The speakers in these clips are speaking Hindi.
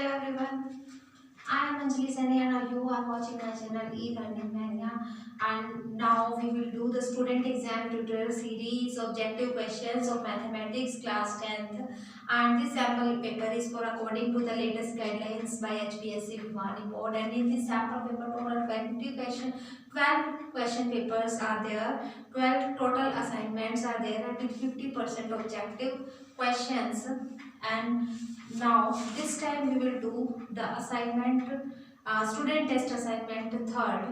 Hello everyone, I am Anjali Sani and you are watching my channel E-Learning Mania, and now we will do the student exam tutorial series objective questions of mathematics class 10th, and this sample paper is for according to the latest guidelines by HPSC Bhiwani board, and in this sample paper total 12 question papers are there, 12 total assignments are there, and with 50% objective questions. And now this time we will do the assignment student test assignment third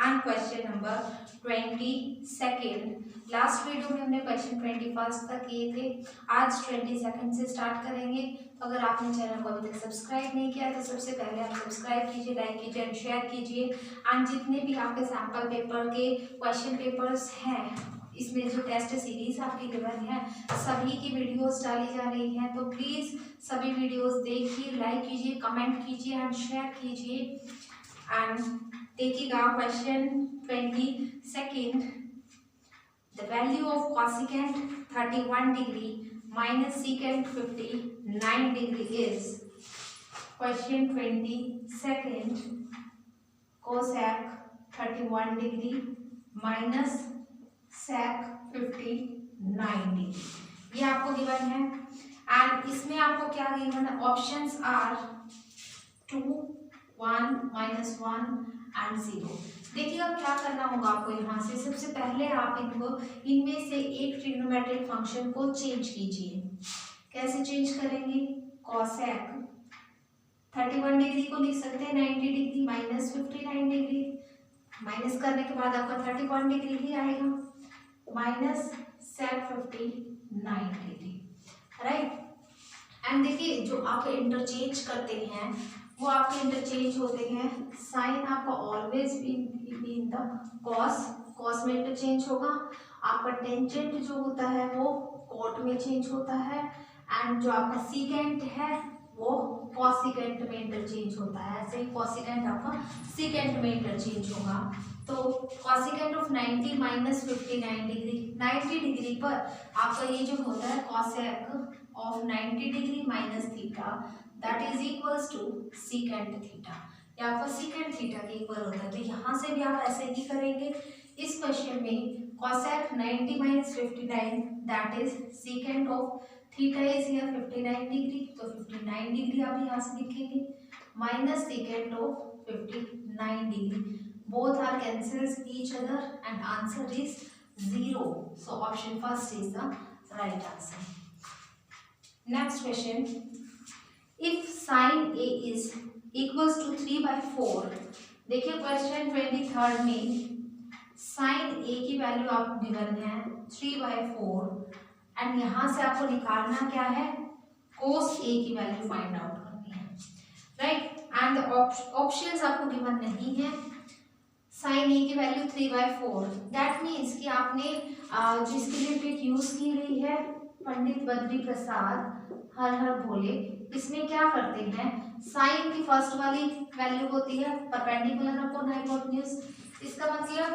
and question number 22nd. Last video में हमने क्वेश्चन 21 तक किए थे, आज 22 से स्टार्ट करेंगे। तो अगर आपने चैनल को अभी तक सब्सक्राइब नहीं किया तो सबसे पहले आप सब्सक्राइब कीजिए, लाइक कीजिए एंड शेयर कीजिए। एंड जितने भी आपके सैम्पल पेपर के क्वेश्चन पेपर्स हैं, इसमें जो टेस्ट सीरीज आपकी गिवन है सभी की वीडियोस डाली जा रही हैं, तो प्लीज़ सभी वीडियोस देखिए, लाइक कीजिए, कमेंट कीजिए एंड शेयर कीजिए। एंड देखिएगा question 22, the value of cosecant 31 degree minus secant 59 degree is. Question 22, cosec 31 degree minus sec 59 degree, ये आपको गिवन है। एंड इसमें आपको क्या गिवन है, ऑप्शंस आर 2, 1, -1 एंड 0। देखिएगा क्या करना होगा आपको यहाँ से, सबसे पहले आप इनमें से एक ट्रिग्नोमेट्रिक फंक्शन को चेंज कीजिए। कैसे चेंज करेंगे, कॉसेक 31 डिग्री को लिख सकते हैं 90 डिग्री माइनस 59 डिग्री, माइनस करने के बाद आपका 31 डिग्री ही आएगा, minus sec 59 degree, right. And देखिए जो आप इंटरचेंज करते हैं वो आपके इंटरचेंज होते हैं, साइन आपका ऑलवेज इन द कॉस में इंटरचेंज होगा, आपका टेंजेंट जो होता है वो कॉट में चेंज होता है, एंड जो आपका सीकेंट है वो कॉसिकेंट में इंटरचेंज होता है। ऐसे ही कॉसिकेंट आपका सीकेंट में इंटरचेंज होगा। तो cosecant of 90 minus 59 degree, 90 degree पर आपका ये जो होता है cosec of 90 degree minus theta that is equals to secant theta, या आपका सीकेंट थीटा के इक्वल होता है। तो यहाँ से भी आप ऐसे ही करेंगे। इस क्वेश्चन में cosec 90 minus 59 that is secant of theta is here 59 degree, तो 59 डिग्री आप यहाँ से लिखेंगे minus secant of 59 degree, both are cancels each other and answer is 0. So option first is the right answer. Next question, if sin A is equals to 3/4, देखिए क्वेश्चन 23 में sin A की वैल्यू आपको गिवन है 3/4 एंड यहाँ से आपको निकालना क्या है, cos A की वैल्यू फाइंड आउट करनी है, राइट। एंड ऑप्शंस आपको गिवन नहीं है। साइन ए की वैल्यू 3/4, दैट मीन्स कि आपने जिसके लिए ट्रिक यूज की गई है पंडित बद्री प्रसाद हर हर भोले, इसमें क्या करते हैं, साइन की फर्स्ट वाली वैल्यू होती है परपेंडिकुलर अपॉन हाइपोटेन्यूज, इसका मतलब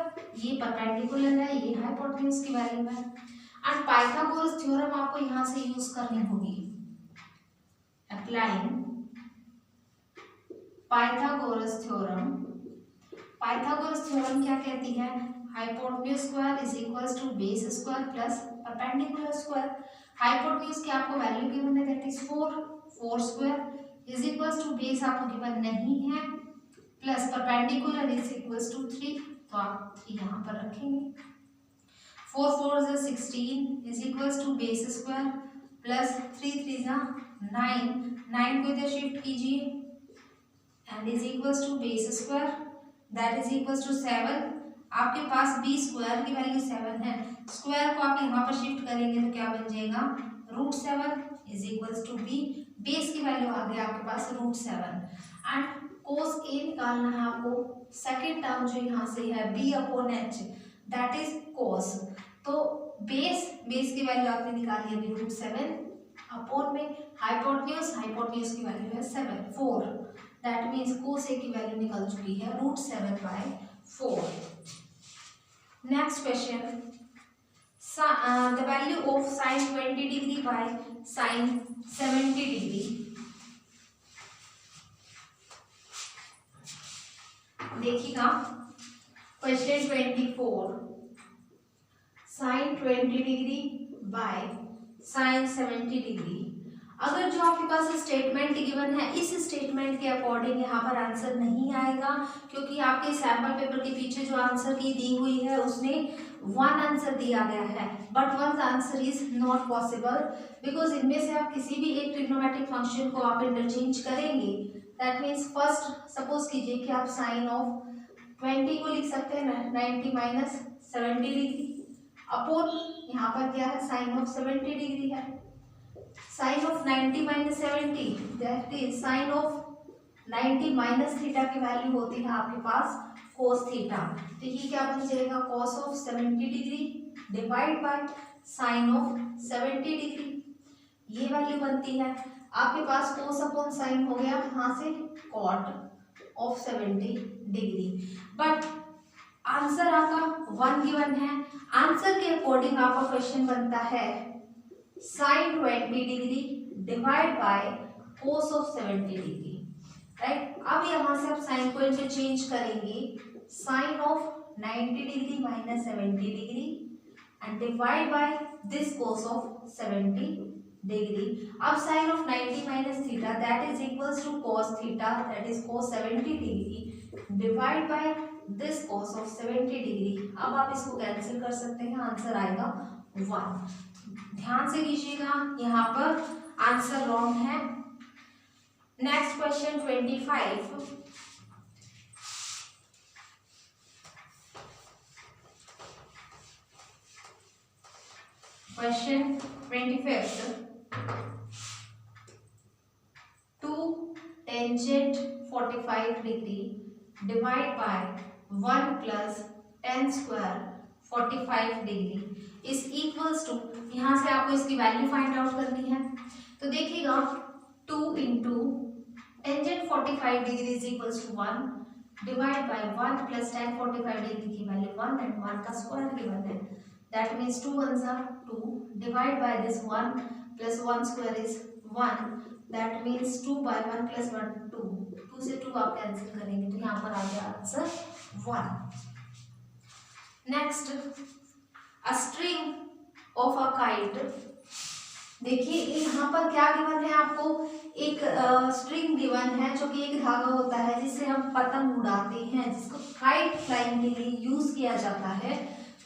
ये परपेंडिकुलर है, ये हाइपोटेन्यूज की वैल्यू है। एंड पाइथागोरस थ्योरम आपको यहाँ से यूज करनी होगी, applying Pythagoras theorem. Pythagoras theorem क्या कहती है, hypotenuse square is equals to base square plus perpendicular square. Hypotenuse की आपको वैल्यू गिवन है that is 4 square is equals to base आपको गिवन नहीं है, plus perpendicular is equals to 3, तो आप 3 यहाँ पर रखेंगे। 4 4 is 16 is equals to base square plus 3 3 9, 9 को इधर शिफ्ट कीजिए and is equals to base square that is equals to 7। आपके पास बी स्क्वायर की वैल्यू 7 है, स्क्वायर को आप यहाँ पर शिफ्ट करेंगे तो क्या बन जाएगा, √7 is equals to B, base की वैल्यू आ गई आपके पास √7। एंड कोस ए निकालना है आपको, सेकेंड टर्म जो यहाँ से है b/h दैट इज कोस, तो बेस की वैल्यू आपने निकाली है √7 अपॉन में हाइपोटेन्यूज की वैल्यू है 4, दैट मीन्स कोस ए की वैल्यू निकल चुकी है √7/4। Next question, the value of sine 20 degree by sine 70 degree. देखिएगा question 24, sine 20 degree by sine 70 degree. अगर जो आपके पास स्टेटमेंट गिवन है, इस स्टेटमेंट के अकॉर्डिंग यहाँ पर आंसर नहीं आएगा, क्योंकि आपके सैम्पल पेपर के पीछे जो आंसर की दी हुई है उसमें वन आंसर दिया गया है, but one answer is not possible, because इनमें से आप किसी भी एक ट्रिग्नोमेट्रिक फंक्शन को आप इंटरचेंज करेंगे। दैट मीन्स फर्स्ट सपोज कीजिए कि आप साइन ऑफ 20 को लिख सकते हैं 90 माइनस 70 डिग्री अपॉन यहाँ पर क्या है, साइन ऑफ 70 डिग्री है। Sine of 90 minus 70 that is sine of 90 minus theta की वैल्यू होती है आपके पास कोस थीटा, तो ये क्या बन जाएगा, cos of 70 degree divide by sine of 70 degree, ये वैल्यू बनती है आपके पास कोस अपॉन साइन हो गया यहाँ से cot of 70 degree. But answer आपका वन गिवन है, आंसर के अकॉर्डिंग आपका क्वेश्चन बनता है sine 20 degree divide by cos of 70 degree, right. अब यहाँ से आप साइन को इंटरचेंज करेंगे, sine of 90 degree minus 70 degree and divide by this cos of 70 degree. अब sine of 90 minus theta that is equals to cos theta that is cos 70 degree divide by this cos of 70 degree. अब आप इसको कैंसिल कर सकते हैं, आंसर आएगा 1। ध्यान से कीजिएगा, यहाँ पर आंसर रॉन्ग है। Next question 25, question 25, 2 tangent 45 degree divide by 1 plus tan square 45 degree is equals to, यहाँ से आपको इसकी वैल्यू फाइंड आउट करनी है। तो देखिएगा 2 into tangent 45 degree is equals to 1 divide by 1 plus tan 45 degree की वैल्यू 1 एंड 1 का स्क्वायर गिवन है, that means 2 1s are 2 divide by this 1 plus 1 square is 1, that means 2 by 1 plus 1 2, 2 से 2 आप कैंसिल करेंगे तो यहाँ पर आ गया answer 1। Next a string of a kite, देखिए यहाँ पर क्या गिवन है आपको, एक स्ट्रिंग गिवन है जो कि एक धागा होता है जिससे हम पतंग उड़ाते हैं, जिसको काइट फ्लाइंग के लिए यूज किया जाता है,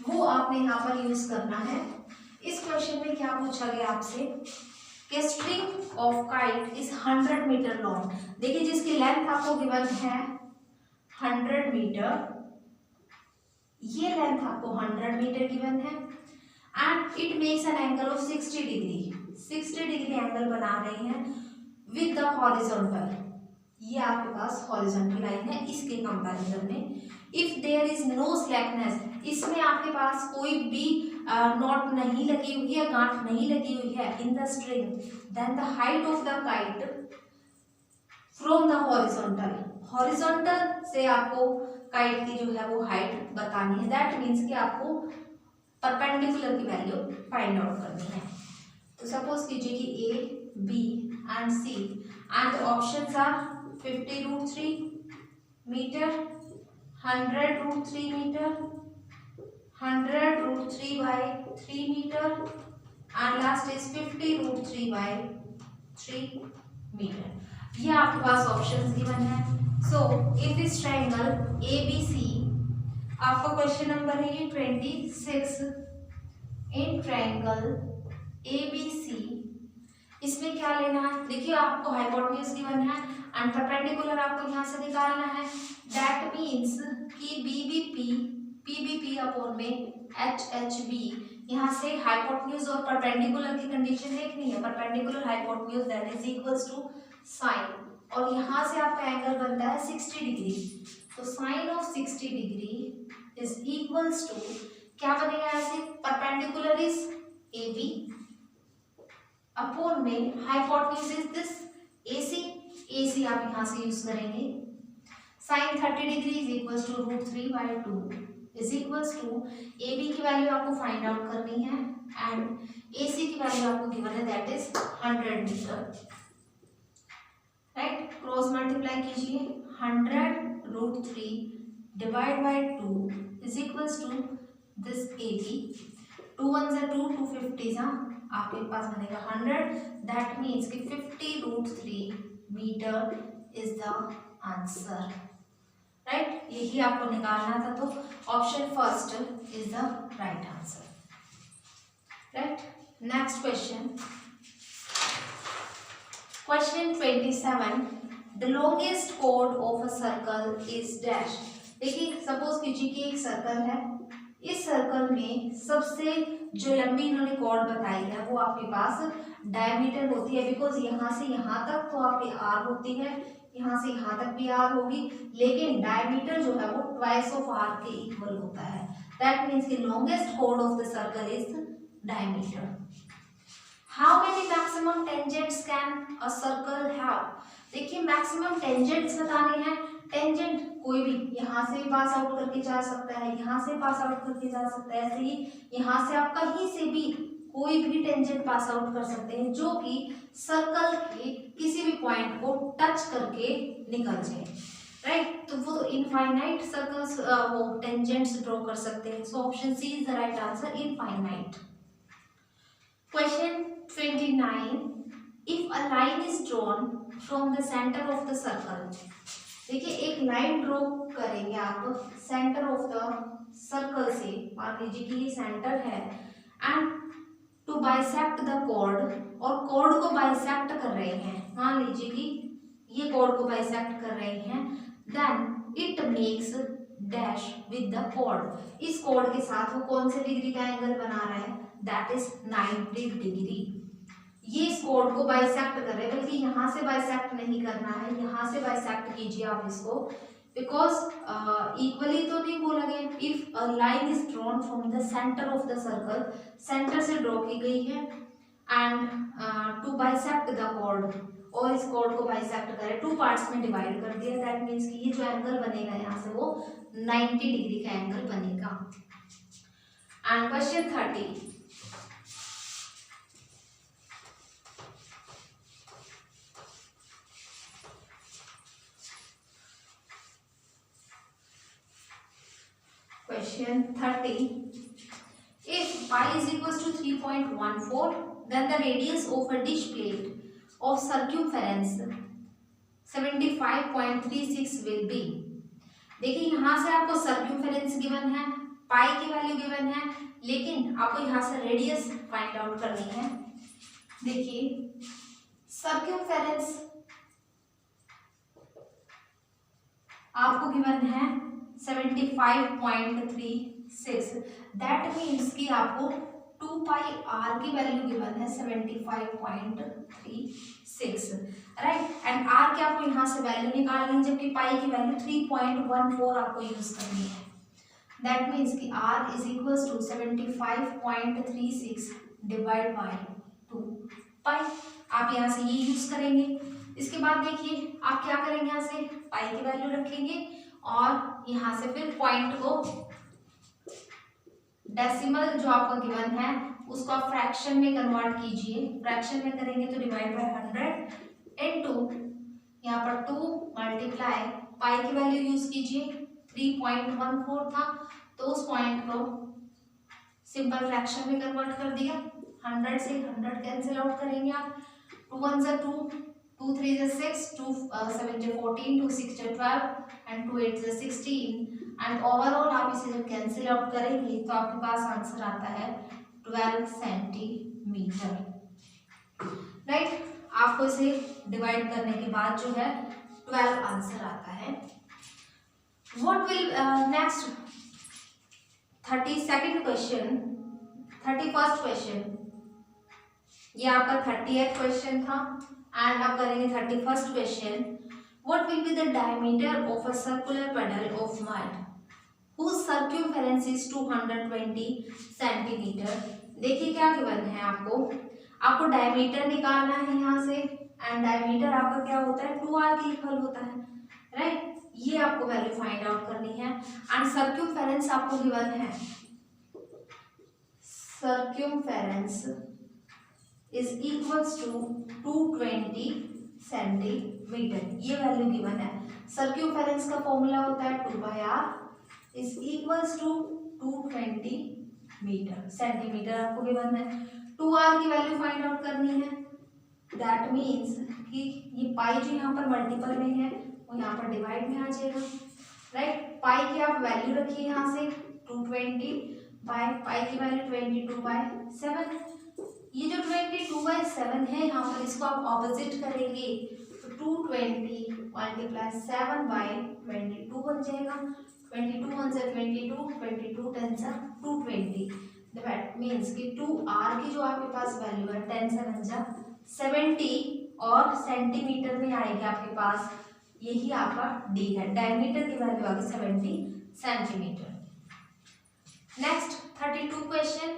वो आपने यहाँ पर यूज करना है। इस क्वेश्चन में क्या पूछा गया आपसे कि string of kite is 100 metre long. देखिए जिसकी लेंथ आपको गिवन है 100 मीटर, ये लेंथ आपको 100 मीटर गिवन है and it makes an angle of 60 degree, 60 degree angle बना रही है विद द हॉरिजॉन्टल, ये आपके पास हॉरिजॉन्टल लाइन है इसके कंपैरिजन में। If there is no slackness, इसमें आपके पास कोई भी नॉट नहीं लगी हुई है, गांठ नहीं लगी हुई है in the string, then the height of the kite from the horizontal, horizontal से आपको काइट की जो है वो हाइट बतानी है, दैट मीन्स कि आपको परपेंडिकुलर की वैल्यू फाइंड आउट करनी है। तो सपोज कीजिए कि A B and C and the options are 50√3 metre, 100√3 metre, 100√3 by 3 meter and last is 50√3 by 3 meter। ये आपके पास ऑप्शंस गिवन है। सो इन दिस ट्रायंगल ABC, आपका क्वेश्चन नंबर है ये 26, इन ट्रायंगल ABC इसमें क्या लेना है, देखिए आपको हाइपोटेन्यूज गिवन है एंड परपेंडिकुलर आपको यहाँ से निकालना है, दैट मीन्स कि PBP अपॉन में HHB, यहाँ से हाइपोटेन्यूज और परपेंडिकुलर की कंडीशन देखनी है, perpendicular hypotenuse that is equals to sine, और यहाँ से आपका एंगल बनता है 60 डिग्री, तो sine of 60 degree is equals to क्या बनेगा, ऐसे परपेंडिकुलर इज AB अपॉन में हाइपोटेन्यूज इज दिस AC आप यहाँ से यूज करेंगे, sine 30 degree is equals to √3/2 is equals to AB की वैल्यू आपको फाइंड आउट करनी है एंड AC की वैल्यू आपको गिवन है that is 100 metre, right. Cross multiply कीजिए, 100√3 divide by 2 is equals to this 80, 2 1 जा 2, 2 50 जा आपके पास बनेगा 100, दैट मीन्स कि 50√3 metre is the answer, right. यही आपको निकालना था, तो option first is the right answer, right. Next question, question 27, the longest कोड of a circle is dash. देखिए सपोज कीजिए कि एक सर्कल है, इस सर्कल में सबसे जो लंबी इन्होंने कॉर्ड बताई है वो आपके पास डायमीटर होती है, बिकॉज यहाँ से यहाँ तक तो आपकी आर होती है, यहाँ से यहाँ तक भी आर होगी, लेकिन डायमीटर जो है वो ट्वाइस ऑफ आर के इक्वल होता है। दैट मीन्स कि लॉन्गेस्ट कोड of the circle is diameter. How many maximum tangents can a circle have. देखिए मैक्सिमम टेंजेंट्स बताने हैं, टेंजेंट कोई भी यहाँ से पास आउट करके जा सकता है, यहाँ से पास आउट करके जा सकता है, ऐसे ही यहाँ से आप कहीं से भी कोई भी टेंजेंट पास आउट कर सकते हैं जो कि सर्कल के किसी भी पॉइंट को टच करके निकल जाए, राइट। तो वो इनफाइनाइट सर्कल्स वो टेंजेंट्स ड्रॉ कर सकते हैं। So option C is the right answer, infinite. Question 29, if a line is drawn from the centre of the circle. देखिए एक लाइन ड्रॉ करेंगे आप सेंटर ऑफ द सर्कल से, मान लीजिए कि ये सेंटर है, and to bisect the chord, और कॉर्ड को बाइसेक्ट कर रहे हैं, मान लीजिए कि ये कॉर्ड को बाइसेक्ट कर रहे हैं, then it makes dash with the chord. इस कॉर्ड के साथ वो कौन से डिग्री का एंगल बना रहा है, दैट इज 90 डिग्री। ये इस कॉर्ड को बाइसेक्ट कर रहे हैं, बल्कि यहाँ से बाइसेक्ट नहीं करना है, यहाँ से बाइसेक्ट कीजिए आप इसको, बिकॉज इक्वली तो नहीं बोला गया। If a line is drawn from the centre of the circle, centre से ड्रॉ की गई है, and to bisect the chord, और इस कॉर्ड को बाइसेक्ट करें, टू पार्ट्स में डिवाइड कर दिया, दैट मीन्स कि ये जो एंगल बनेगा यहाँ से वो 90 डिग्री का एंगल बनेगा। And question 30, Question 30, if pi is equals to 3.14, then the radius of a dish plate of circumference 75.36 will be। देखिए यहाँ से आपको सर्क्यूम्फेरेंस गिवन है, पाई की वैल्यू गिवन है, लेकिन आपको यहाँ से रेडियस फाइंड आउट करनी है। देखिए सर्क्यूम्फेरेंस आपको गिवन है 75.36, दैट मीन्स कि आपको 2 पाई आर की वैल्यू गिवन है 75.36, राइट। एंड आर की आपको यहाँ से वैल्यू निकालनी है, जबकि पाई की वैल्यू 3.14 आपको यूज करनी है। दैट मीन्स कि r is equals to 75.36 divide by 2 pi. आप यहाँ से ये यूज करेंगे। इसके बाद देखिए आप क्या करेंगे, यहाँ से पाई की वैल्यू रखेंगे और यहाँ से फिर पॉइंट को डेसिमल जो आपका गिवन है उसको आप फ्रैक्शन में कन्वर्ट कीजिए। फ्रैक्शन में करेंगे तो डिवाइड बाय 100 इनटू यहाँ पर 2 मल्टीप्लाई पाई की वैल्यू यूज कीजिए, 3.14 था, तो उस पॉइंट को सिंपल फ्रैक्शन में कन्वर्ट कर दिया। 100 से 100 कैंसिल आउट करेंगे आप, 2 1 जा 2, 2 3 जा 6, 2 7 जा 14, 2 6 जा 12 एंड 2 8 जा 16, एंड ओवरऑल आप इसे जब कैंसिल आउट करेंगे तो आपके पास आंसर आता है 12 सेंटीमीटर, राइट। आपको इसे डिवाइड करने के बाद जो है 12 आंसर आता है। What will next 32nd question, 31st question, ये आपका 30th क्वेश्चन था, एंड आप करेंगे 31st question. What will be the diameter of a circular pedal of mud whose circumference is 220 centimetre. देखिए क्या गिवन है आपको डायमीटर निकालना है यहाँ से, एंड डायमीटर आपका क्या होता है 2r के इक्वल होता है, राइट। ये आपको वैल्यू फाइंड आउट करनी है, एंड सर्क्यूम्फेरेंस आपको गिवन है, circumference is equals to 220 centimetre, ये वैल्यू गिवन है। सर्क्यूम्फेरेंस का फॉर्मूला होता है 2/r is equals to 220 metre centimetre आपको गिवन है। 2r की वैल्यू फाइंड आउट करनी है। दैट मीन्स कि ये पाई जो यहाँ पर मल्टीपल में है वो यहाँ पर डिवाइड में आ जाएगा, राइट। पाई की आप वैल्यू रखिए यहाँ से 220 बाय पाई की वैल्यू 22/7। ये जो 22/7 है यहाँ पर इसको आप ऑपोजिट करेंगे तो 220 मल्टीप्लाई 7/22 बन जाएगा। 22 1 से 22, 22 10 से 220। दैट मीन्स कि 2r की जो आपके पास वैल्यू है 10 से 1 जा 70 और सेंटीमीटर में आएगी आपके पास, यही आपका d है। डायमीटर की वैल्यू आ गई 70 centimetre. Next 32 question,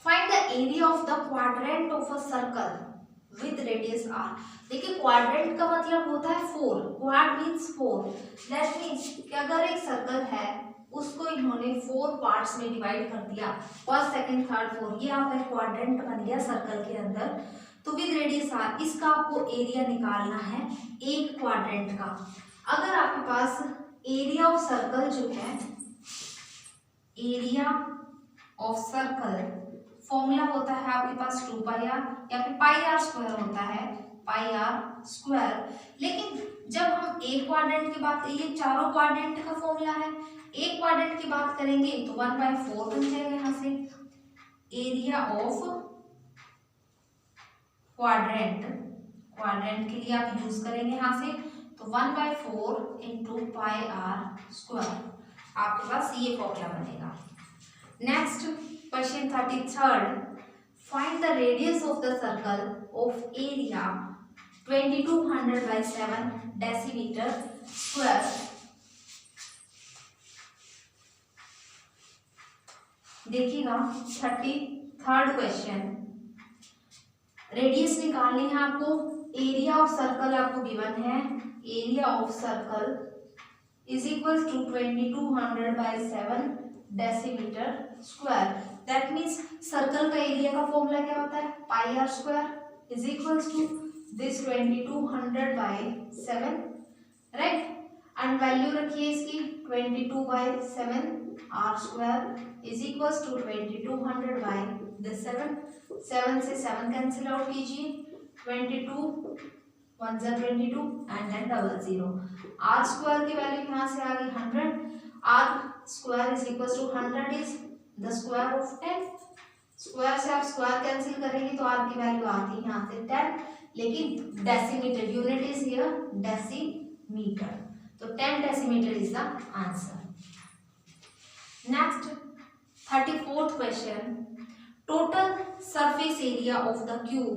find the area of the quadrant of a circle with radius r। देखिए क्वाड्रेंट का मतलब होता है 4, क्वाड मींस 4। दैट मींस कि अगर एक सर्कल है उसको इन्होंने 4 पार्ट्स में डिवाइड कर दिया, फर्स्ट सेकंड थर्ड फोर्थ, ये आपका क्वाड्रेंट बन गया सर्कल के अंदर। तो विद रेडियस r इसका आपको एरिया निकालना है एक क्वाड्रेंट का। अगर आपके पास एरिया ऑफ सर्कल जो है, एरिया ऑफ सर्कल फॉर्मूला होता है आपके पास 2πr या फिर πr² होता है, πr²। लेकिन जब हम एक क्वाड्रेंट की बात, ये चारों क्वाड्रेंट का फॉर्मूला है, एक क्वाड्रेंट की बात करेंगे तो 1/4 बन जाएगा यहाँ से। एरिया ऑफ क्वाड्रेंट, क्वाड्रेंट के लिए आप यूज करेंगे यहाँ से तो 1/4 इंटू πr², आपके पास ये फॉर्मूला बनेगा। Next question 33, find the radius of the circle of area 2200/7 decimetre square. देखिएगा 33rd क्वेश्चन, रेडियस निकालनी है आपको, एरिया ऑफ सर्कल आपको गिवन है, area of circle is equal to 2200/7 decimetre square. That means circle का एरिया का फॉर्मूला क्या होता है, πr² is equals to this 2200/7, right. And value रखिए इसकी 22/7 r² इज इक्वल्स टू 2200/7। 7 से 7 कैंसिल आउट कीजिए, 22 1 जा 22 एंड देन 00। r² की वैल्यू यहाँ से आ गई 100। r² is equal to 100 is the square of 10। Square से आप स्क्वायर कैंसिल करेंगे तो r की वैल्यू आती है यहाँ से 10, लेकिन decimetre unit is here decimetre, तो 10 decimetre is the answer. Next 34th question, total surface area of the cube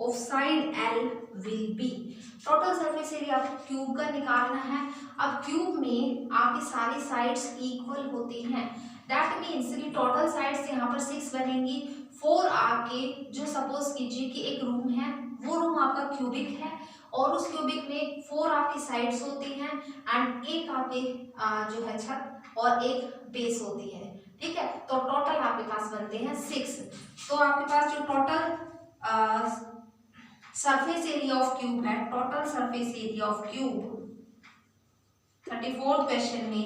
of side L will be. Total surface area cube का निकालना है। अब क्यूब में आपकी सारी साइड्स इक्वल होती हैं, दैट मीन्स कि टोटल साइड्स यहाँ पर 6 बनेंगी। 4 आपके, जो सपोज कीजिए कि एक रूम है, वो रूम आपका क्यूबिक है और उस क्यूबिक में 4 आपकी साइड्स होती हैं एंड एक आपके जो है छत और एक बेस होती है, ठीक है। तो टोटल आपके पास बनते हैं 6। तो आपके पास जो total surface area of cube है, total surface area of cube 34th question में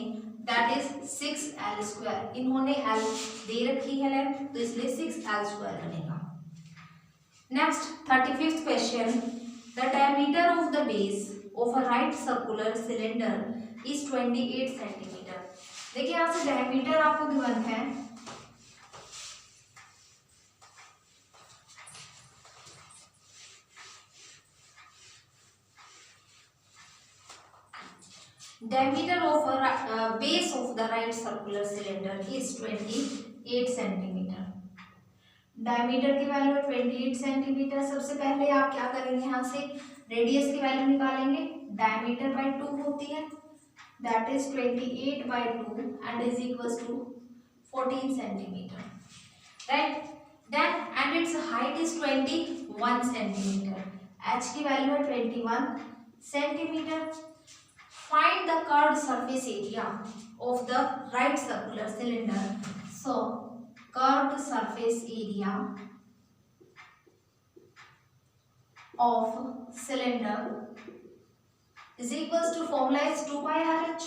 दैट इज 6l²। इन्होंने l दे रखी है लेंथ, तो इसलिए 6l² बनेगा। Next 35th question, the diameter of the base of a right circular cylinder is 28 centimetre. देखिए यहाँ से डायमीटर आपको गिवन है, diameter of a base of the right circular cylinder is 28 centimetre. Diameter की वैल्यू है 28 सेंटीमीटर। सबसे पहले आप क्या करेंगे, यहाँ से रेडियस की वैल्यू निकालेंगे, डायमीटर बाय 2 होती है, that is 28/2 and is equals to 14 centimetre, right. Then and its height is 21 centimetre. H की वैल्यू है 21 centimetre. Find the curved surface area of the right circular cylinder. So, curved surface area of cylinder is equals to, formula is 2πRh,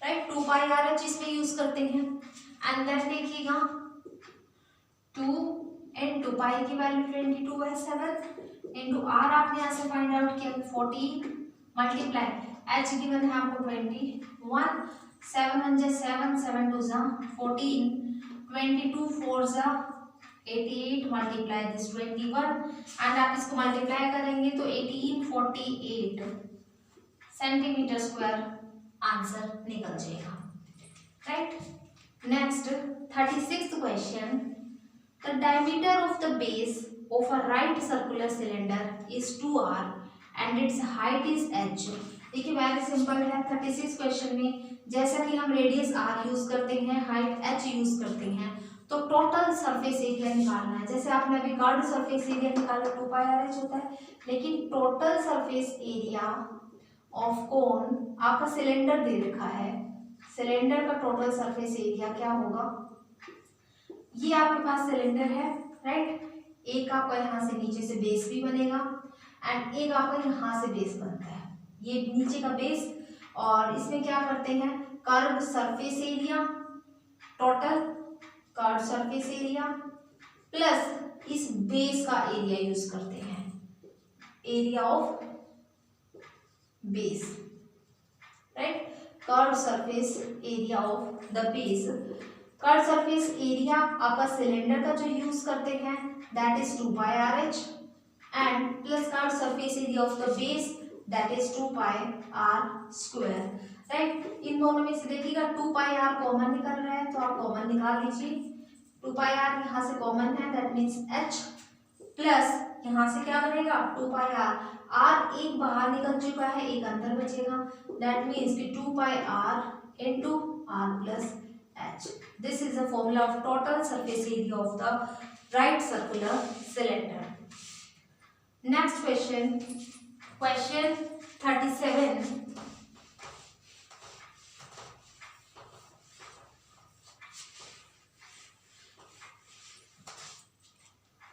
right. 2πRH इसमें यूज करते हैं। एंड देन देखिएगा 2 इन 2π की वैल्यू 22 है 7 इंटू R आपने यहाँ से फाइंड आउट किया 14 मल्टीप्लाई H गिवन है आपको 21 7 1 जा 7 7 2 जा 14 22 4 जा 88 मल्टीप्लाई दिस 21 एंड आप इसको मल्टीप्लाई करेंगे तो 1848 सेंटीमीटर स्क्वायर आंसर निकल जाएगा। Right. Next 36th question, the diameter of the base of a right circular cylinder is 2r and its height is h। देखिए वेरी सिंपल है। 36 क्वेश्चन में जैसा कि हम रेडियस r यूज करते हैं, हाइट h यूज करते हैं, तो टोटल सरफेस एरिया निकालना है। जैसे आपने अभी कर्व्ड सरफेस एरिया निकाला 2πRH होता है, लेकिन total surface area of cone आपका सिलेंडर दे रखा है, सिलेंडर का टोटल सरफेस एरिया क्या होगा। ये आपके पास सिलेंडर है, राइट। एक आपका यहाँ से नीचे से बेस भी बनेगा एंड एक आपका यहाँ से बेस बनता है, ये नीचे का बेस। और इसमें क्या करते हैं, curve surface area, total curve surface area plus इस बेस का एरिया यूज करते हैं, area of base, right. Curve surface area of the base, curve surface area आपका सिलेंडर का जो यूज करते हैं that is 2πRH and plus curve surface area of the base that is 2πr², right. इन दोनों में से देखिएगा 2πr कॉमन निकल रहा है तो आप कॉमन निकाल लीजिए। 2πr यहाँ से कॉमन है दैट मीन्स h प्लस यहाँ से क्या बनेगा 2πr, r एक बाहर निकल चुका है, एक अंदर बचेगा, दैट मीन्स कि 2πr into r plus h। This is the formula of total surface area of the right circular cylinder. Next question, question 37,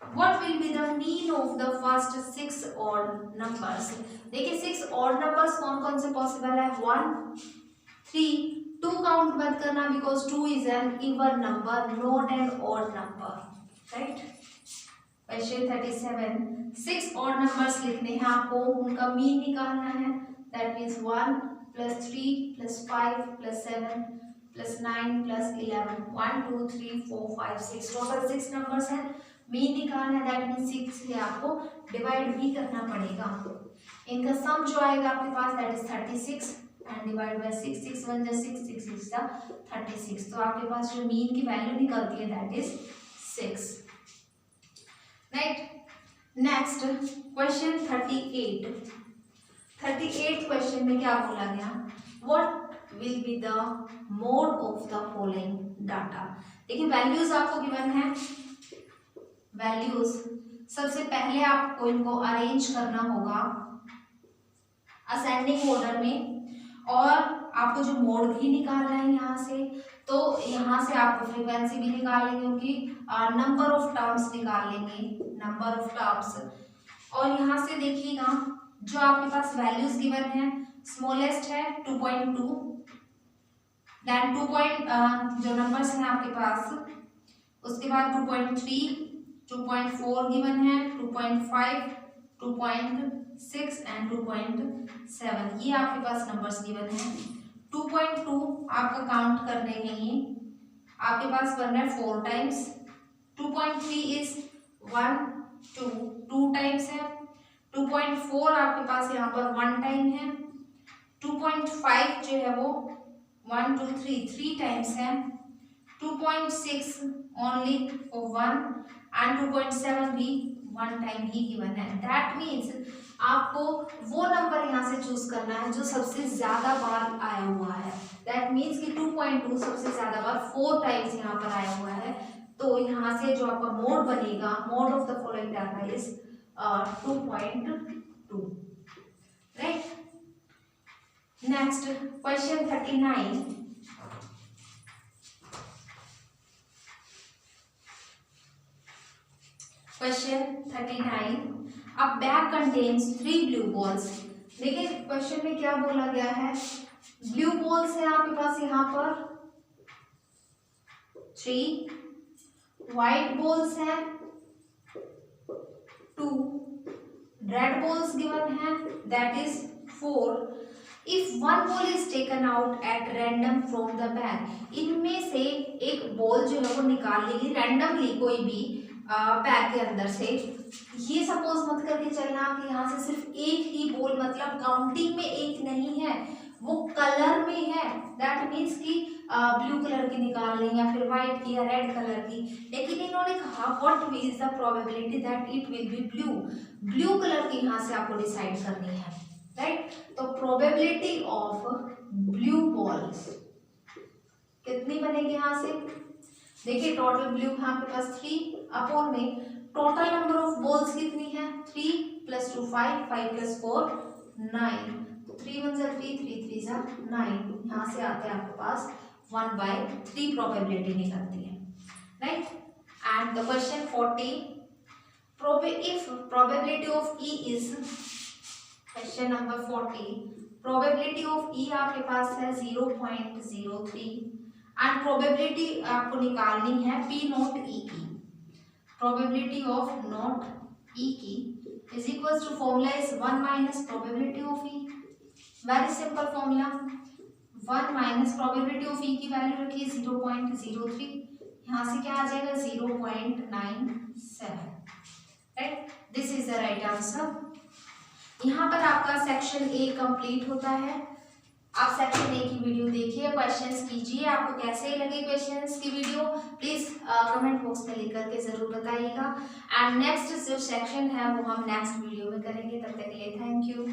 what will be the mean of the first 6 odd numbers। देखिए 6 odd numbers कौन कौन से पॉसिबल है, 1 3 2 काउंट मत करना because 2 is an even number not an odd number, right. Question 37, 6 odd numbers लिखने हैं आपको, उनका मीन निकालना है that means 1 plus 3 plus 5 plus 7 plus 9 plus 11 1 2 3 4 5 6 total 6 numbers हैं, मीन निकालना है दैट मीन्स 6 से आपको डिवाइड भी करना पड़ेगा। इनका सम जो आएगा आपके पास that is 36 and divide by 6 6 1 जा 6 6 6 जा 36, तो आपके पास जो मीन की वैल्यू निकलती है that is 6, right. Next question 38, 38 question में क्या बोला गया, what will be the mode of the following data. देखिए वैल्यूज आपको गिवन है, वैल्यूज सबसे पहले आपको इनको अरेंज करना होगा असेंडिंग ऑर्डर में, और आपको जो मोड भी निकालना है यहाँ से, तो यहाँ से आपको फ्रीक्वेंसी भी निकाल लेंगे क्योंकि नंबर ऑफ टर्म्स निकाल लेंगे, नंबर ऑफ टर्म्स। और यहाँ से देखिएगा जो आपके पास वैल्यूज गिवन है, स्मॉलेस्ट है 2.2, देन जो नंबर्स हैं आपके पास, उसके बाद 2.3 2.4 गिवन है, 2.5 2.6 एंड 2.7, ये आपके पास नंबर्स गिवन है। 2.2 आपका काउंट करने के लिए आपके पास बन रहा है 4 टाइम्स, 2.3 इज 1 2 2 टाइम्स है, 2.4 आपके पास यहाँ पर 1 टाइम है, 2.5 जो है वो 1 2 3 3 टाइम्स है, 2.6 ओनली फॉर 1 एंड 2.7 भी 1 टाइम ही गिवन है। दैट मीन्स आपको वो नंबर यहाँ से चूज करना है जो सबसे ज्यादा बार आया हुआ है, दैट मीन्स कि 2.2 सबसे ज्यादा बार 4 टाइम्स यहाँ पर आया हुआ है, तो यहाँ से जो आपका मोड बनेगा, mode of the following data is 2.2, right. Next question 39, question 39, a bag contains 3 blue balls. देखिए क्वेश्चन में क्या बोला गया है, ब्लू बॉल्स है आपके पास यहाँ पर 3, व्हाइट बॉल्स है 2, रेड बॉल्स गिवन है that is 4। If one ball is taken out at random from the bag, इनमें से एक बॉल जो है वो निकाल लेगी रैंडमली कोई भी बैग के अंदर से। ये सपोज मत करके चलना कि यहाँ से सिर्फ एक ही बॉल, मतलब काउंटिंग में एक नहीं है, वो कलर में है, दैट मीन्स कि ब्लू कलर की निकाल लें या फिर व्हाइट की या रेड कलर की। लेकिन इन्होंने कहा what is the probability that it will be blue, blue colour की यहाँ से आपको डिसाइड करनी है, राइट। तो प्रोबेबिलिटी ऑफ ब्लू बॉल्स कितनी बनेगी यहाँ से, देखिए टोटल ब्लू है आपके पास 3 अपॉन में टोटल नंबर ऑफ बॉल्स कितनी है 3 + 2 5, 5 + 4 9, तो 3 1 3 3 3 9, यहाँ से आते हैं आपके पास 1/3 प्रोबेबिलिटी निकलती है, right. And the question 40, if probability of E is, question number 40, probability of E आपके पास है 0.03 एंड प्रोबेबिलिटी आपको निकालनी है P नॉट E की, प्रोबेबिलिटी ऑफ नॉट E की is equal to formula is 1 minus probability of E, very simple formula, 1 minus probability of E की वैल्यू रखिए 0.03, यहाँ से क्या आ जाएगा 0.97, right. This is the right answer. यहाँ पर आपका सेक्शन ए कंप्लीट होता है। आप सेक्शन ए की वीडियो देखिए, क्वेश्चंस कीजिए, आपको कैसे लगे क्वेश्चंस की वीडियो प्लीज कमेंट बॉक्स में लिख करके जरूर बताइएगा। एंड नेक्स्ट जो सेक्शन है वो हम नेक्स्ट वीडियो में करेंगे, तब तक के लिए थैंक यू।